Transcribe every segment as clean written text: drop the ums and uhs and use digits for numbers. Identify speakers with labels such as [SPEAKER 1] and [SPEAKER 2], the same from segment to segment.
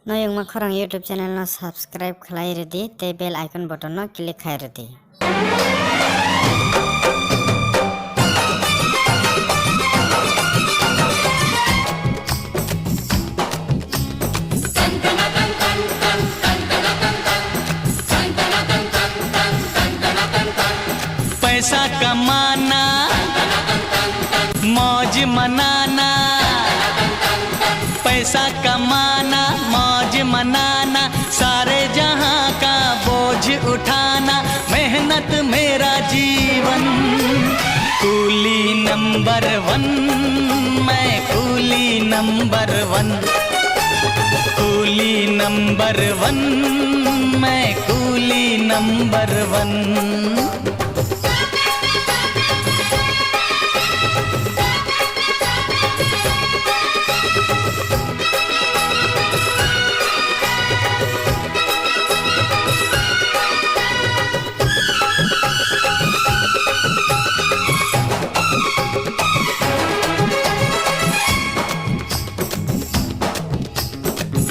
[SPEAKER 1] Noyong makarang YouTube channel no subscribe khalai redi te bell icon button no click khai redi.
[SPEAKER 2] पैसा कमाना मौज मनाना, पैसा कमाना मौज मनाना, सारे जहां का बोझ उठाना, मेहनत मेरा जीवन। कूली नंबर 1, मैं कूली नंबर 1, कूली नंबर 1, मैं कूली नंबर 1।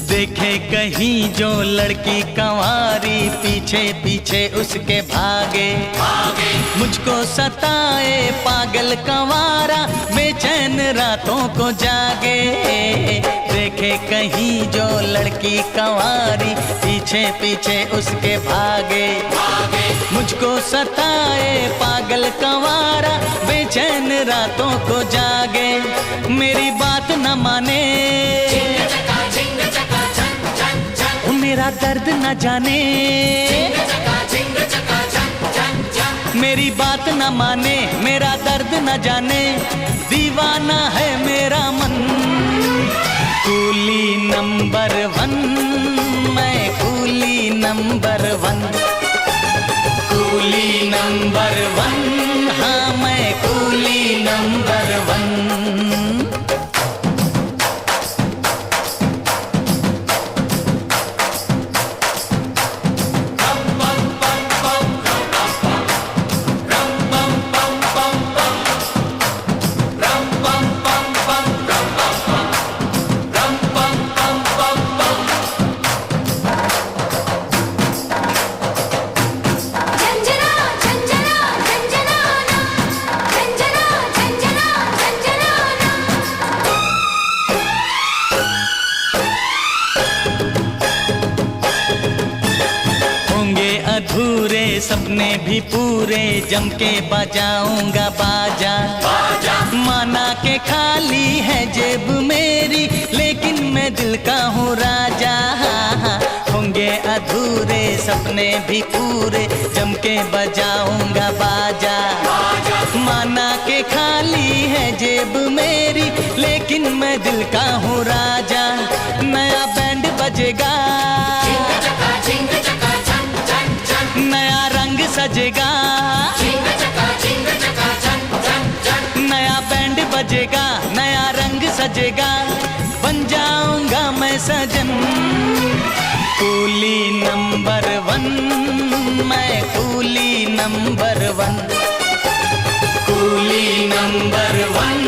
[SPEAKER 2] देखे कहीं जो लड़की कंवारी, पीछे पीछे उसके भागे, मुझको सताए पागल कंवारा, बेचैन रातों को जागे। देखे कहीं जो लड़की कंवारी, पीछे पीछे उसके भागे, मुझको सताए पागल कंवारा, बेचैन रातों को जागे। मेरी बात न माने, मेरा दर्द न जाने, मेरी बात न माने, मेरा दर्द न जाने, दीवाना है मेरा मन। कूली नंबर 1, मैं कूली नंबर 1, कूली नंबर 1, हाँ मैं कूली नंबर 1। अधूरे सपने भी पूरे, जम के बजाऊंगा बाजा, माना के खाली है जेब मेरी, लेकिन मैं दिल का हूँ राजा। होंगे अधूरे सपने भी पूरे, जम के बजाऊंगा बाजा, माना के खाली है जेब मेरी, लेकिन मैं दिल का हूँ राजा। नया बैंड बजेगा, नया रंग सजेगा, नया बैंड बजेगा, नया रंग सजेगा, बन जाऊंगा मैं सजन। कूली नंबर 1, मैं कूली नंबर 1, कूली नंबर 1,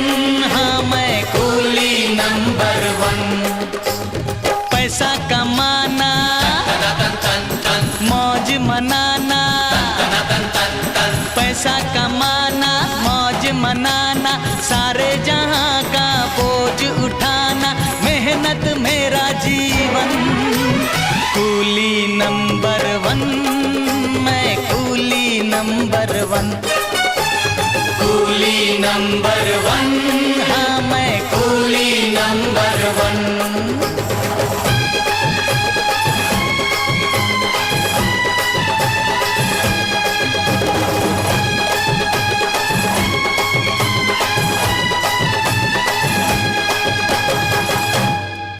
[SPEAKER 2] हाँ मैं कूली नंबर 1। पैसा कमाना मौज मनाना, पैसा कमाना मौज मनाना, सारे जहां का बोझ उठाना, मेहनत मेरा जीवन। कूली नंबर 1, मैं कूली नंबर 1, कूली नंबर 1, हाँ मैं कूली नंबर 1।